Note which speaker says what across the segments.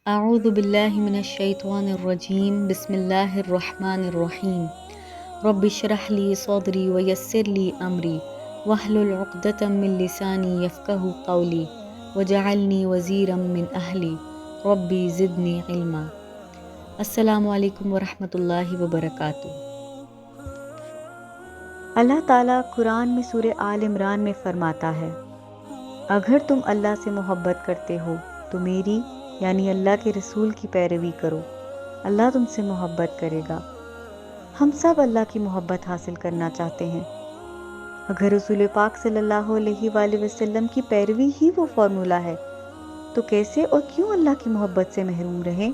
Speaker 1: اعوذ باللہ من الشیطان الرجیم بسم اللہ الرحمن الرحیم رب اشرح لی صدری ویسر لی امری واحلل عقدۃ من لسانی یفقہوا قولی وجعلنی وزیرا من اہلی ربی زدنی علما۔ السلام علیکم ورحمۃ اللہ وبرکاتہ۔ اللہ تعالیٰ قرآن میں سورہ آل عمران میں فرماتا ہے، اگر تم اللہ سے محبت کرتے ہو تو میری یعنی اللہ کے رسول کی پیروی کرو، اللہ تم سے محبت کرے گا۔ ہم سب اللہ کی محبت حاصل کرنا چاہتے ہیں۔ اگر رسول پاک صلی اللہ علیہ وآلہ وسلم کی پیروی ہی وہ فارمولہ ہے تو کیسے اور کیوں اللہ کی محبت سے محروم رہیں؟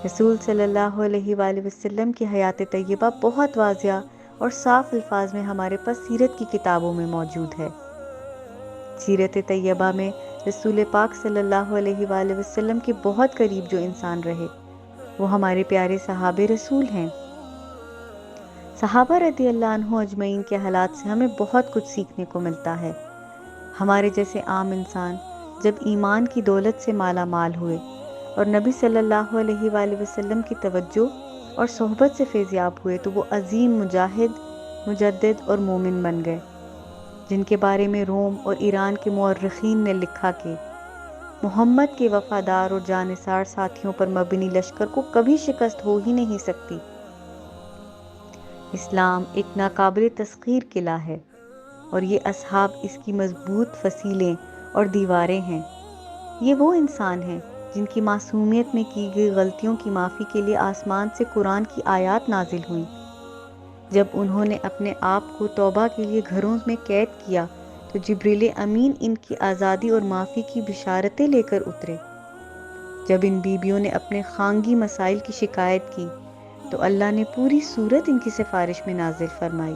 Speaker 1: رسول صلی اللہ علیہ وآلہ وسلم کی حیات طیبہ بہت واضح اور صاف الفاظ میں ہمارے پاس سیرت کی کتابوں میں موجود ہے۔ سیرت طیبہ میں رسول پاک صلی اللہ علیہ وآلہ وسلم کے بہت قریب جو انسان رہے وہ ہمارے پیارے صحابہ رسول ہیں۔ صحابہ رضی اللہ عنہ اجمعین کے حالات سے ہمیں بہت کچھ سیکھنے کو ملتا ہے۔ ہمارے جیسے عام انسان جب ایمان کی دولت سے مالا مال ہوئے اور نبی صلی اللہ علیہ وآلہ وسلم کی توجہ اور صحبت سے فیضیاب ہوئے تو وہ عظیم مجاہد، مجدد اور مومن بن گئے، جن کے بارے میں روم اور ایران کے مورخین نے لکھا کہ محمد کے وفادار اور جانثار ساتھیوں پر مبنی لشکر کو کبھی شکست ہو ہی نہیں سکتی۔ اسلام ایک ناقابل تسخیر قلعہ ہے اور یہ اصحاب اس کی مضبوط فصیلیں اور دیواریں ہیں۔ یہ وہ انسان ہیں جن کی معصومیت میں کی گئی غلطیوں کی معافی کے لیے آسمان سے قرآن کی آیات نازل ہوئیں۔ جب انہوں نے اپنے آپ کو توبہ کے لیے گھروں میں قید کیا تو جبریل امین ان کی آزادی اور معافی کی بشارتیں لے کر اترے۔ جب ان بیویوں نے اپنے خانگی مسائل کی شکایت کی تو اللہ نے پوری سورت ان کی سفارش میں نازل فرمائی۔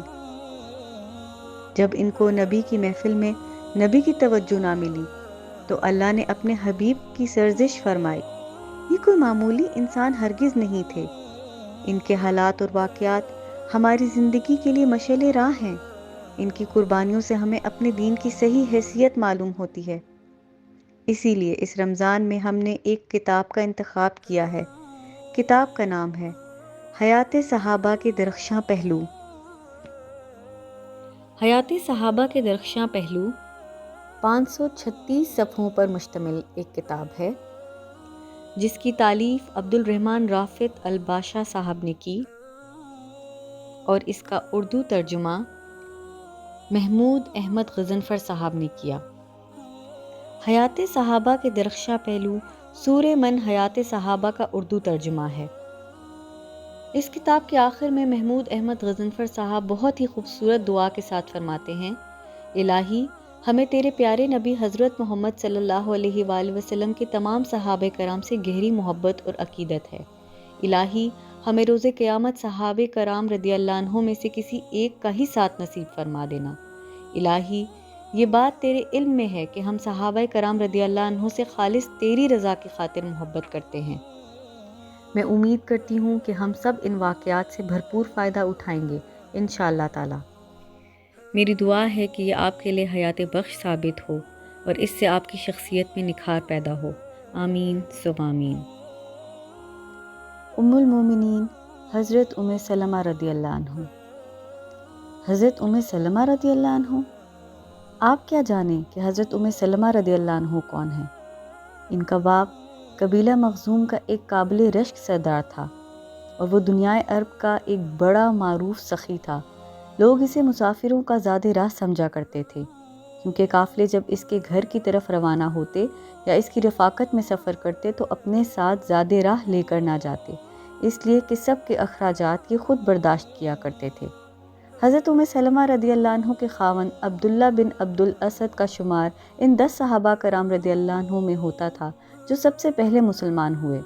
Speaker 1: جب ان کو نبی کی محفل میں نبی کی توجہ نہ ملی تو اللہ نے اپنے حبیب کی سرزش فرمائی۔ یہ کوئی معمولی انسان ہرگز نہیں تھے۔ ان کے حالات اور واقعات ہماری زندگی کے لیے مشعل راہ ہیں۔ ان کی قربانیوں سے ہمیں اپنے دین کی صحیح حیثیت معلوم ہوتی ہے۔ اسی لیے اس رمضان میں ہم نے ایک کتاب کا انتخاب کیا ہے۔ کتاب کا نام ہے حیات صحابہ کے درخشاں پہلو۔ حیات صحابہ کے درخشاں پہلو 536 صفحوں پر مشتمل ایک کتاب ہے جس کی تالیف عبد الرحمن رافت الباشا صاحب نے کی اور اس کا اردو ترجمہ محمود احمد غضنفر صاحب نے کیا۔ حیات صحابہ کے درخشاں پہلو سورہ من حیات صحابہ کا اردو ترجمہ ہے۔ اس کتاب کے آخر میں محمود احمد غضنفر صاحب بہت ہی خوبصورت دعا کے ساتھ فرماتے ہیں، الہی ہمیں تیرے پیارے نبی حضرت محمد صلی اللہ علیہ وآلہ وسلم کے تمام صحابہ کرام سے گہری محبت اور عقیدت ہے۔ الہی ہمیں روز قیامت صحابہ کرام رضی اللہ عنہ میں سے کسی ایک کا ہی ساتھ نصیب فرما دینا۔ الہی یہ بات تیرے علم میں ہے کہ ہم صحابہ کرام رضی اللہ عنہ سے خالص تیری رضا کی خاطر محبت کرتے ہیں۔ میں امید کرتی ہوں کہ ہم سب ان واقعات سے بھرپور فائدہ اٹھائیں گے انشاءاللہ تعالی۔ میری دعا ہے کہ یہ آپ کے لیے حیات بخش ثابت ہو اور اس سے آپ کی شخصیت میں نکھار پیدا ہو، آمین ثم آمین۔ ام المومنین حضرت ام سلمہ رضی اللہ عنہ۔ حضرت ام سلمہ رضی اللہ عنہ، آپ کیا جانیں کہ حضرت ام سلمہ رضی اللہ عنہ کون ہیں؟ ان کا باپ قبیلہ مخزوم کا ایک قابل رشک سردار تھا اور وہ دنیائے عرب کا ایک بڑا معروف سخی تھا۔ لوگ اسے مسافروں کا زاد راہ سمجھا کرتے تھے کیونکہ قافلے جب اس کے گھر کی طرف روانہ ہوتے یا اس کی رفاقت میں سفر کرتے تو اپنے ساتھ زاد راہ لے کر نہ جاتے، اس لیے کہ سب کے اخراجات یہ خود برداشت کیا کرتے تھے۔ حضرت ام سلمہ رضی اللہ عنہ کے خاوند عبداللہ بن عبد الاسد کا شمار ان 10 صحابہ کرام رضی اللہ عنہ میں ہوتا تھا جو سب سے پہلے مسلمان ہوئے۔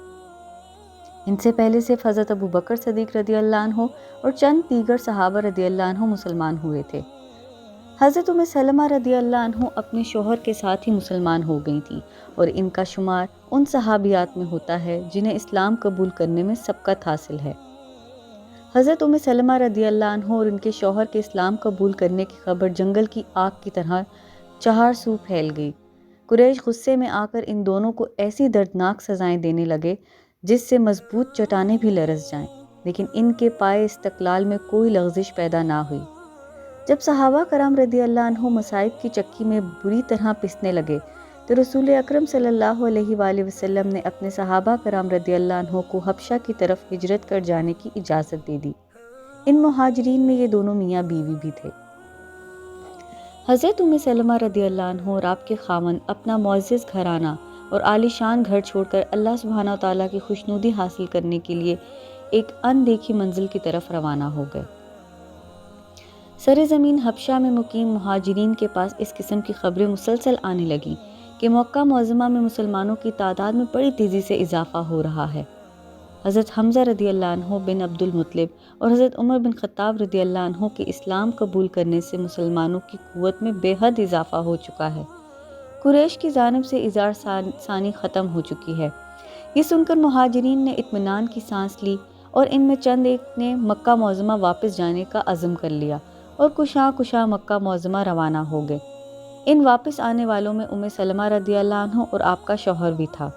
Speaker 1: ان سے پہلے صرف حضرت ابو بکر صدیق رضی اللہ عنہ اور چند دیگر صحابہ رضی اللہ عنہ مسلمان ہوئے تھے۔ حضرت ام سلمہ رضی اللہ عنہ اپنے شوہر کے ساتھ ہی مسلمان ہو گئی تھی اور ان کا شمار ان صحابیات میں ہوتا ہے جنہیں اسلام قبول کرنے میں سبقت حاصل ہے۔ حضرت ام سلمہ رضی اللہ عنہ اور ان کے شوہر کے اسلام قبول کرنے کی خبر جنگل کی آگ کی طرح چہار سو پھیل گئی۔ قریش غصے میں آ کر ان دونوں کو ایسی دردناک سزائیں دینے لگے جس سے مضبوط چٹانیں بھی لرز جائیں، لیکن ان کے پائے استقلال میں کوئی لغزش پیدا نہ ہوئی۔ جب صحابہ کرام رضی اللہ عنہ مصائب کی چکی میں بری طرح پسنے لگے تو رسول اکرم صلی اللہ علیہ وآلہ وسلم نے اپنے صحابہ کرام رضی اللہ عنہ کو حبشہ کی طرف ہجرت کر جانے کی اجازت دے دی۔ ان مہاجرین میں یہ دونوں میاں بیوی بھی تھے۔ حضرت ام سلمہ رضی اللہ عنہ اور آپ کے خاوند اپنا معزز گھرانہ اور عالی شان گھر چھوڑ کر اللہ سبحانہ و تعالیٰ کی خوشنودی حاصل کرنے کے لیے ایک ان دیکھی منزل کی طرف روانہ ہو گئے۔ سرزمین حبشہ میں مقیم مہاجرین کے پاس اس قسم کی خبریں مسلسل آنے لگیں کہ مکہ معظمہ میں مسلمانوں کی تعداد میں بڑی تیزی سے اضافہ ہو رہا ہے۔ حضرت حمزہ رضی اللہ عنہ بن عبد المطلب اور حضرت عمر بن خطاب رضی اللہ عنہ کے اسلام قبول کرنے سے مسلمانوں کی قوت میں بے حد اضافہ ہو چکا ہے۔ قریش کی جانب سے اظہار ثانی ختم ہو چکی ہے۔ یہ سن کر مہاجرین نے اطمینان کی سانس لی اور ان میں چند ایک نے مکہ معظمہ واپس جانے کا عزم کر لیا اور کشاں مکہ معظمہ روانہ ہو گئے۔ ان واپس آنے والوں میں ام سلمہ رضی اللہ عنہ اور آپ کا شوہر بھی تھا،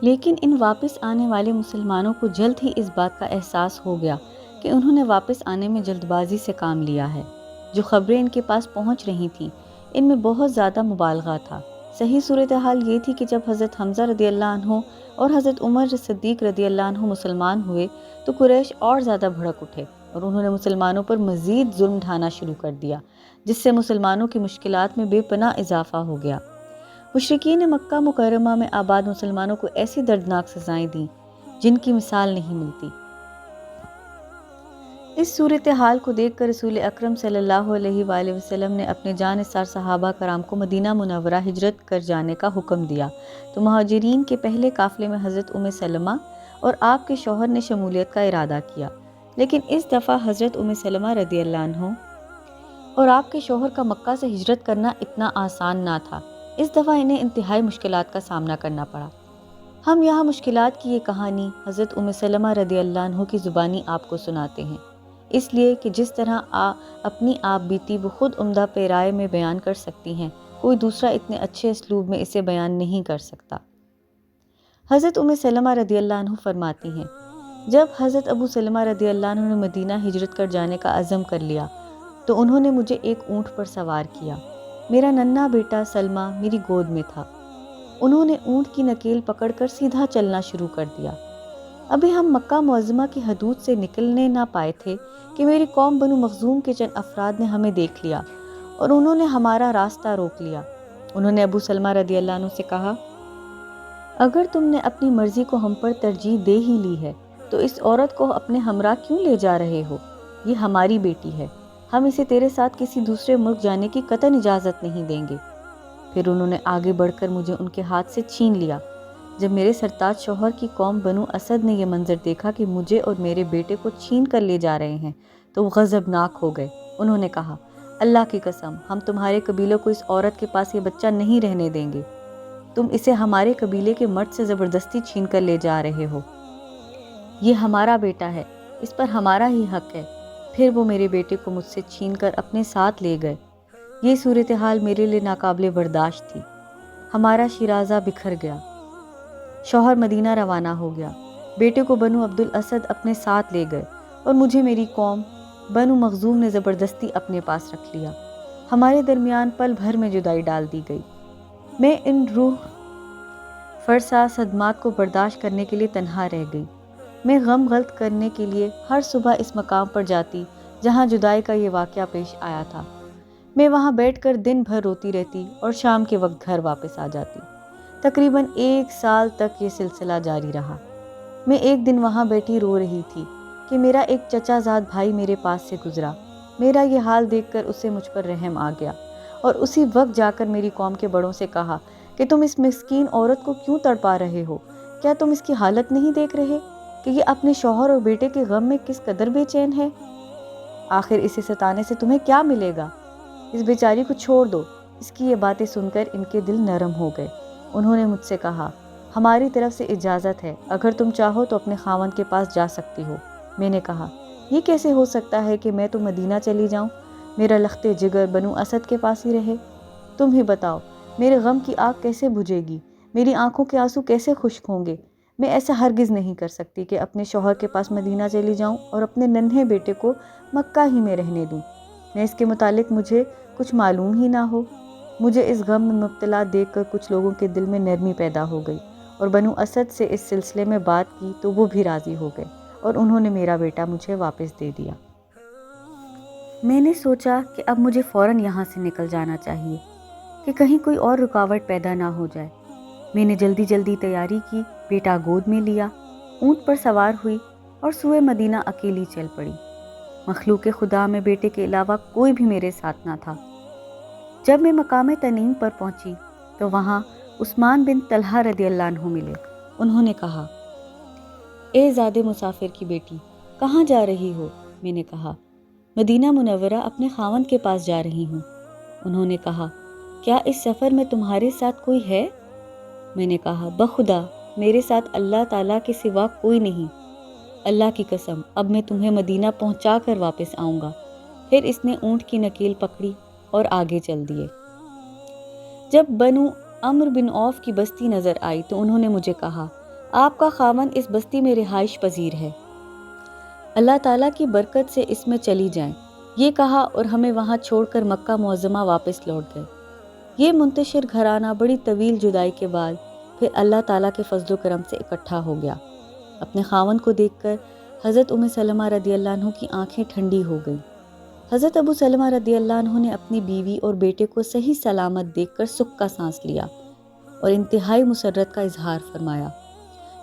Speaker 1: لیکن ان واپس آنے والے مسلمانوں کو جلد ہی اس بات کا احساس ہو گیا کہ انہوں نے واپس آنے میں جلد بازی سے کام لیا ہے۔ جو خبریں ان کے پاس پہنچ رہی تھیں ان میں بہت زیادہ مبالغہ تھا۔ صحیح صورتحال یہ تھی کہ جب حضرت حمزہ رضی اللہ عنہ اور حضرت عمر صدیق رضی اللہ عنہ مسلمان ہوئے تو قریش اور زیادہ بھڑک اٹھے اور انہوں نے مسلمانوں پر مزید ظلم ڈھانا شروع کر دیا، جس سے مسلمانوں کی مشکلات میں بے پناہ اضافہ ہو گیا۔ مشرکین مکہ مکرمہ میں آباد مسلمانوں کو ایسی دردناک سزائیں دیں جن کی مثال نہیں ملتی۔ اس صورتحال کو دیکھ کر رسول اکرم صلی اللہ علیہ وآلہ وسلم نے اپنے جانثار صحابہ کرام کو مدینہ منورہ ہجرت کر جانے کا حکم دیا تو مہاجرین کے پہلے قافلے میں حضرت ام سلمہ اور آپ کے شوہر نے شمولیت کا ارادہ کیا، لیکن اس دفعہ حضرت ام سلمہ رضی اللہ عنہ اور آپ کے شوہر کا مکہ سے ہجرت کرنا اتنا آسان نہ تھا۔ اس دفعہ انہیں انتہائی مشکلات کا سامنا کرنا پڑا۔ ہم یہاں مشکلات کی یہ کہانی حضرت ام سلمہ رضی اللہ عنہ کی زبانی آپ کو سناتے ہیں، اس لیے کہ جس طرح اپنی آپ بیتی وہ خود عمدہ پیرائے میں بیان کر سکتی ہیں، کوئی دوسرا اتنے اچھے اسلوب میں اسے بیان نہیں کر سکتا۔ حضرت ام سلمہ رضی اللہ عنہ فرماتی ہیں، جب حضرت ابو سلمہ رضی اللہ عنہ نے مدینہ ہجرت کر جانے کا عزم کر لیا تو انہوں نے مجھے ایک اونٹ پر سوار کیا۔ میرا ننھا بیٹا سلمہ میری گود میں تھا۔ انہوں نے اونٹ کی نکیل پکڑ کر سیدھا چلنا شروع کر دیا۔ ابھی ہم مکہ معظمہ کی حدود سے نکلنے نہ پائے تھے کہ میری قوم بنو مخزوم کے چند افراد نے ہمیں دیکھ لیا اور انہوں نے ہمارا راستہ روک لیا۔ انہوں نے ابو سلمہ رضی اللہ عنہ سے کہا، اگر تم نے اپنی مرضی کو ہم پر ترجیح دے ہی لی ہے تو اس عورت کو اپنے ہمراہ کیوں لے جا رہے ہو؟ یہ ہماری بیٹی ہے، ہم اسے تیرے ساتھ کسی دوسرے ملک جانے کی قطعاً اجازت نہیں دیں گے۔ پھر انہوں نے آگے بڑھ کر مجھے ان کے ہاتھ سے چھین لیا۔ جب میرے سرتاج شوہر کی قوم بنو اسد نے یہ منظر دیکھا کہ مجھے اور میرے بیٹے کو چھین کر لے جا رہے ہیں تو وہ غضبناک ہو گئے۔ انہوں نے کہا، اللہ کی قسم، ہم تمہارے قبیلے کو اس عورت کے پاس یہ بچہ نہیں رہنے دیں گے۔ تم اسے ہمارے قبیلے کے مرد سے زبردستی چھین کر لے جا رہے ہو۔ یہ ہمارا بیٹا ہے، اس پر ہمارا ہی حق ہے۔ پھر وہ میرے بیٹے کو مجھ سے چھین کر اپنے ساتھ لے گئے۔ یہ صورتحال میرے لیے ناقابل برداشت تھی۔ ہمارا شیرازہ بکھر گیا۔ شوہر مدینہ روانہ ہو گیا۔ بیٹے کو بنو عبد الاسد اپنے ساتھ لے گئے اور مجھے میری قوم بنو مخزوم نے زبردستی اپنے پاس رکھ لیا۔ ہمارے درمیان پل بھر میں جدائی ڈال دی گئی۔ میں ان روح فرسا صدمات کو برداشت کرنے کے لیے تنہا رہ گئی۔ میں غم غلط کرنے کے لیے ہر صبح اس مقام پر جاتی جہاں جدائی کا یہ واقعہ پیش آیا تھا۔ میں وہاں بیٹھ کر دن بھر روتی رہتی اور شام کے وقت گھر واپس آ جاتی۔ تقریباً 1 سال تک یہ سلسلہ جاری رہا۔ میں ایک دن وہاں بیٹھی رو رہی تھی کہ میرا ایک چچا زاد بھائی میرے پاس سے گزرا۔ میرا یہ حال دیکھ کر اسے مجھ پر رحم آ گیا اور اسی وقت جا کر میری قوم کے بڑوں سے کہا کہ تم اس مسکین عورت کو کیوں تڑپا رہے ہو؟ کیا تم اس کی حالت نہیں دیکھ رہے کہ یہ اپنے شوہر اور بیٹے کے غم میں کس قدر بے چین ہے؟ آخر اسے ستانے سے تمہیں کیا ملے گا؟ اس بیچاری کو چھوڑ دو۔ اس کی یہ باتیں سن کر ان کے دل نرم ہو گئے۔ انہوں نے مجھ سے کہا، ہماری طرف سے اجازت ہے، اگر تم چاہو تو اپنے خاوند کے پاس جا سکتی ہو۔ میں نے کہا، یہ کیسے ہو سکتا ہے کہ میں تو مدینہ چلی جاؤں، میرا لخت جگر بنو اسد کے پاس ہی رہے؟ تم ہی بتاؤ میرے غم کی آگ کیسے بجھے گی؟ میری آنکھوں کے آنسو کیسے خشک ہوں گے؟ میں ایسا ہرگز نہیں کر سکتی کہ اپنے شوہر کے پاس مدینہ چلی جاؤں اور اپنے ننھے بیٹے کو مکہ ہی میں رہنے دوں۔ میں اس کے متعلق مجھے کچھ معلوم ہی نہ ہو۔ مجھے اس غم میں مبتلا دیکھ کر کچھ لوگوں کے دل میں نرمی پیدا ہو گئی، اور بنو اسد سے اس سلسلے میں بات کی تو وہ بھی راضی ہو گئے، اور انہوں نے میرا بیٹا مجھے واپس دے دیا۔ میں نے سوچا کہ اب مجھے فوراً یہاں سے نکل جانا چاہیے کہ کہیں کوئی اور رکاوٹ پیدا نہ ہو جائے۔ میں نے جلدی جلدی تیاری کی، بیٹا گود میں لیا، اونٹ پر سوار ہوئی اور سوئے مدینہ اکیلی چل پڑی۔ مخلوق خدا میں بیٹے کے علاوہ کوئی بھی میرے ساتھ نہ تھا۔ جب میں مقام تنعیم پر پہنچی تو وہاں عثمان بن طلحہ رضی اللہ عنہ ملے۔ انہوں نے کہا، اے زادے مسافر کی بیٹی، کہاں جا رہی ہو؟ میں نے کہا، مدینہ منورہ اپنے خاوند کے پاس جا رہی ہوں۔ انہوں نے کہا، کیا اس سفر میں تمہارے ساتھ کوئی ہے؟ میں نے کہا، بخدا میرے ساتھ اللہ تعالیٰ کے سوا کوئی نہیں۔ اللہ کی قسم، اب میں تمہیں مدینہ پہنچا کر واپس آؤں گا۔ پھر اس نے اونٹ کی نکیل پکڑی اور آگے چل دیے۔ جب بنو عمرو بن عوف کی بستی نظر آئی تو انہوں نے مجھے کہا، آپ کا خاوند اس بستی میں رہائش پذیر ہے، اللہ تعالیٰ کی برکت سے اس میں چلی جائیں۔ یہ کہا اور ہمیں وہاں چھوڑ کر مکہ معظمہ واپس لوٹ گئے۔ یہ منتشر گھرانہ بڑی طویل جدائی کے بعد پھر اللہ تعالیٰ کے فضل و کرم سے اکٹھا ہو گیا۔ اپنے خاوند کو دیکھ کر حضرت ام سلمہ رضی اللہ عنہ کی آنکھیں ٹھنڈی ہو گئیں۔ حضرت ابو سلمہ رضی اللہ عنہ نے اپنی بیوی اور بیٹے کو صحیح سلامت دیکھ کر سکھ کا سانس لیا اور انتہائی مسرت کا اظہار فرمایا۔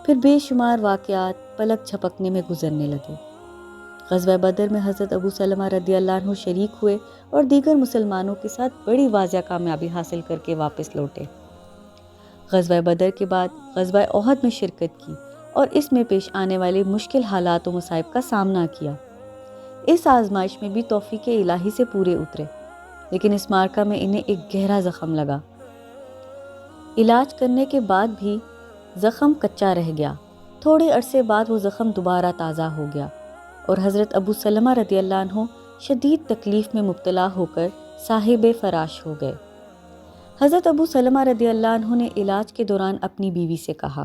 Speaker 1: پھر بے شمار واقعات پلک جھپکنے میں گزرنے لگے۔ غزوہ بدر میں حضرت ابو سلمہ رضی اللہ عنہ شریک ہوئے اور دیگر مسلمانوں کے ساتھ بڑی واضح کامیابی حاصل کر کے واپس لوٹے۔ غزوہ بدر کے بعد غزوہ احد میں شرکت کی اور اس میں پیش آنے والے مشکل حالات و مصائب کا سامنا کیا۔ اس آزمائش میں بھی توفیق الہی سے پورے اترے، لیکن اس معرکہ میں انہیں ایک گہرا زخم لگا۔ علاج کرنے کے بعد بھی زخم کچا رہ گیا۔ تھوڑے عرصے بعد وہ زخم دوبارہ تازہ ہو گیا اور حضرت ابو سلمہ رضی اللہ عنہ شدید تکلیف میں مبتلا ہو کر صاحب فراش ہو گئے۔ حضرت ابو سلمہ رضی اللہ عنہ نے علاج کے دوران اپنی بیوی سے کہا،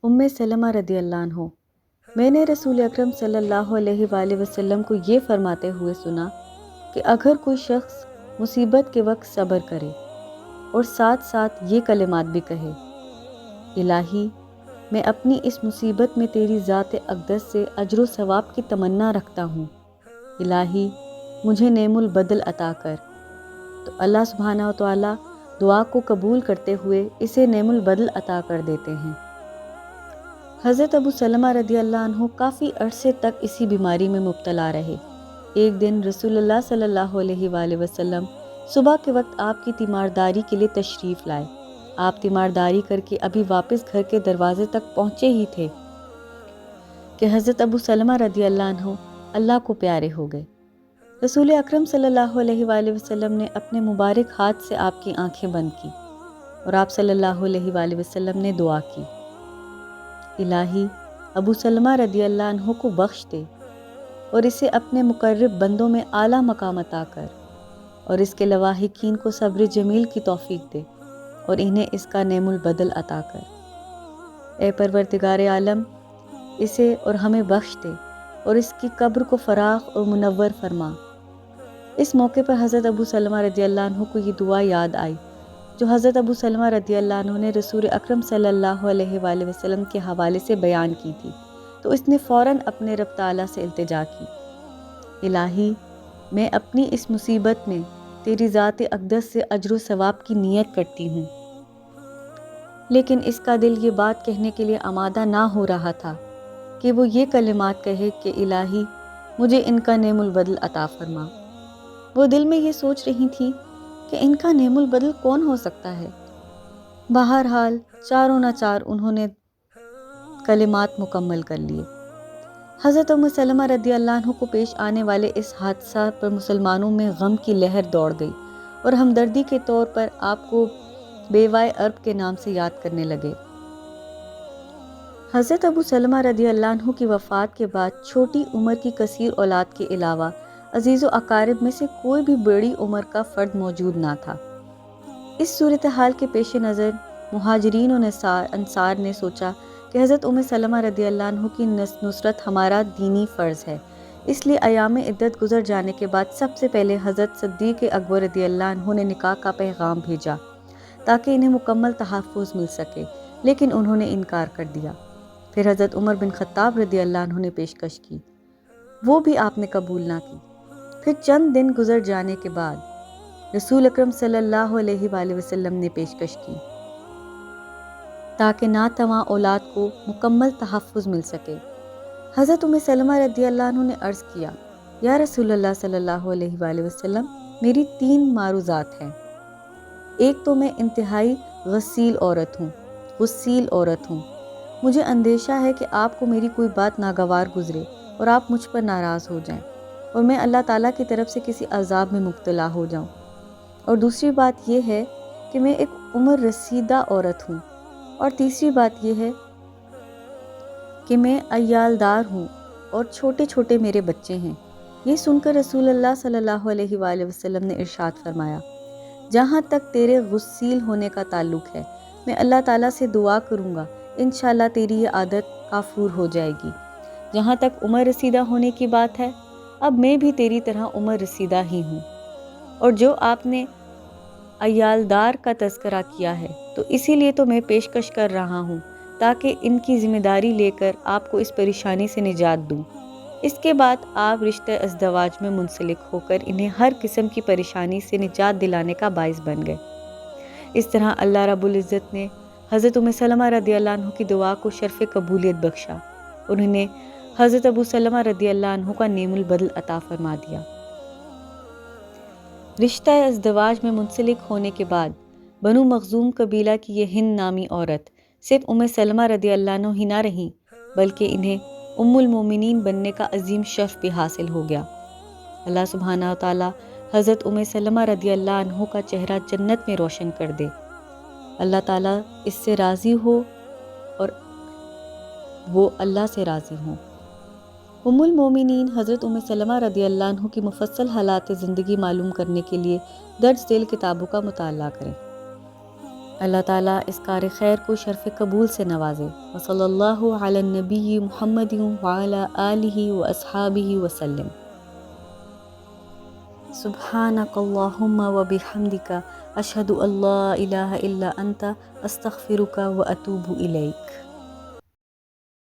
Speaker 1: ام سلمہ رضی اللہ عنہ، میں نے رسول اکرم صلی اللہ علیہ وآلہ وسلم کو یہ فرماتے ہوئے سنا کہ اگر کوئی شخص مصیبت کے وقت صبر کرے اور ساتھ ساتھ یہ کلمات بھی کہے، الہی میں اپنی اس مصیبت میں تیری ذات اقدس سے اجر و ثواب کی تمنا رکھتا ہوں، الہی مجھے نعم البدل عطا کر، تو اللہ سبحانہ و تعالیٰ دعا کو قبول کرتے ہوئے اسے نعم البدل عطا کر دیتے ہیں۔ حضرت ابو سلمہ رضی اللہ عنہ کافی عرصے تک اسی بیماری میں مبتلا رہے۔ ایک دن رسول اللہ صلی اللہ علیہ وآلہ وسلم صبح کے وقت آپ کی تیمارداری کے لیے تشریف لائے۔ آپ تیمارداری کر کے ابھی واپس گھر کے دروازے تک پہنچے ہی تھے کہ حضرت ابو سلمہ رضی اللہ عنہ اللہ کو پیارے ہو گئے۔ رسول اکرم صلی اللہ علیہ وآلہ وسلم نے اپنے مبارک ہاتھ سے آپ کی آنکھیں بند کی اور آپ صلی اللہ علیہ وآلہ وسلم نے دعا کی، الہی ابو سلمہ رضی اللہ عنہ کو بخش دے اور اسے اپنے مقرب بندوں میں اعلیٰ مقام عطا کر، اور اس کے لواحقین کو صبر جمیل کی توفیق دے اور انہیں اس کا نعم البدل عطا کر۔ اے پروردگار عالم، اسے اور ہمیں بخش دے اور اس کی قبر کو فراخ اور منور فرما۔ اس موقع پر حضرت ابو سلمہ رضی اللہ عنہ کو یہ دعا یاد آئی جو حضرت ابو سلمہ رضی اللہ عنہ نے رسول اکرم صلی اللہ علیہ وآلہ وسلم کے حوالے سے بیان کی تھی، تو اس نے فوراً اپنے رب تعالیٰ سے التجا کی، الہی میں اپنی اس مصیبت میں تیری ذات اقدس سے اجر و ثواب کی نیت کرتی ہوں۔ لیکن اس کا دل یہ بات کہنے کے لیے آمادہ نہ ہو رہا تھا کہ وہ یہ کلمات کہے کہ الہی مجھے ان کا نعم البدل عطا فرما۔ وہ دل میں یہ سوچ رہی تھی کہ ان کا نعم البدل کون ہو سکتا ہے۔ بہرحال چاروں نہ چار انہوں نے کلمات مکمل کر لیے۔ حضرت ام سلمہ رضی اللہ عنہ کو پیش آنے والے اس حادثہ پر مسلمانوں میں غم کی لہر دوڑ گئی اور ہمدردی کے طور پر آپ کو بیوائے عرب کے نام سے یاد کرنے لگے۔ حضرت ابو سلمہ رضی اللہ عنہ کی وفات کے بعد چھوٹی عمر کی کثیر اولاد کے علاوہ عزیز و اقارب میں سے کوئی بھی بڑی عمر کا فرد موجود نہ تھا۔ اس صورتحال کے پیش نظر مہاجرین و انصار نے سوچا کہ حضرت سلمہ رضی اللہ عنہ کی نصرت ہمارا دینی فرض ہے، اس لیے ایام عدت گزر جانے کے بعد سب سے پہلے حضرت صدیق اکبر رضی اللہ عنہ نے نکاح کا پیغام بھیجا تاکہ انہیں مکمل تحفظ مل سکے، لیکن انہوں نے انکار کر دیا۔ پھر حضرت عمر بن خطاب رضی اللہ عنہ نے پیشکش کی، وہ بھی آپ نے قبول نہ کی۔ پھر چند دن گزر جانے کے بعد رسول اکرم صلی اللہ علیہ وآلہ وسلم نے پیشکش کی تاکہ ناتواں اولاد کو مکمل تحفظ مل سکے۔ حضرت سلمہ رضی اللہ عنہ نے عرض کیا، یا رسول اللہ صلی اللہ علیہ وآلہ وسلم، میری 3 معروضات ہیں۔ ایک تو میں انتہائی غسیل عورت ہوں، مجھے اندیشہ ہے کہ آپ کو میری کوئی بات ناگوار گزرے اور آپ مجھ پر ناراض ہو جائیں اور میں اللہ تعالیٰ کی طرف سے کسی عذاب میں مبتلا ہو جاؤں۔ اور دوسری بات یہ ہے کہ میں ایک عمر رسیدہ عورت ہوں، اور تیسری بات یہ ہے کہ میں عیالدار ہوں اور چھوٹے چھوٹے میرے بچے ہیں۔ یہ سن کر رسول اللہ صلی اللہ علیہ وآلہ وسلم نے ارشاد فرمایا، جہاں تک تیرے غسیل ہونے کا تعلق ہے، میں اللہ تعالیٰ سے دعا کروں گا، انشاءاللہ تیری یہ عادت کافور ہو جائے گی۔ جہاں تک عمر رسیدہ ہونے کی بات ہے، اب میں بھی تیری طرح عمر رسیدہ ہی ہوں، اور جو آپ نے عیالدار کا تذکرہ کیا ہے تو اسی لیے تو میں پیشکش کر رہا ہوں تاکہ ان کی ذمہ داری لے کر آپ کو اس پریشانی سے نجات دوں۔ اس کے بعد آپ رشتہ ازدواج میں منسلک ہو کر انہیں ہر قسم کی پریشانی سے نجات دلانے کا باعث بن گئے۔ اس طرح اللہ رب العزت نے حضرت سلمہ رضی اللہ عنہ کی دعا کو شرف قبولیت بخشا اور انہیں حضرت ابو سلمہ رضی اللہ عنہ کا نعم البدل عطا فرما دیا۔ رشتہ ازدواج میں منسلک ہونے کے بعد بنو مخزوم قبیلہ کی یہ ہند نامی عورت صرف سلمہ رضی اللہ عنہ ہی نہ رہی، بلکہ انہیں ام المومنین بننے کا عظیم شرف بھی حاصل ہو گیا۔ اللہ سبحانہ و تعالی حضرت سلمہ رضی اللہ عنہ کا چہرہ جنت میں روشن کر دے۔ اللہ تعالیٰ اس سے راضی ہو اور وہ اللہ سے راضی ہوں۔ ام المومنین حضرت سلمہ رضی اللہ عنہ کی مفصل حالات زندگی معلوم کرنے کے لیے درج ذیل کتابوں کا مطالعہ کریں۔ اللہ تعالیٰ اس کار خیر کو شرف قبول سے نوازے۔ وصلی اللہ علی النبی محمد وعلی آلہ واصحابہ وسلم۔ سبحانک اللہم وبحمدک، اشہد ان لا الہ الا انت، استغفرک واتوب الیک۔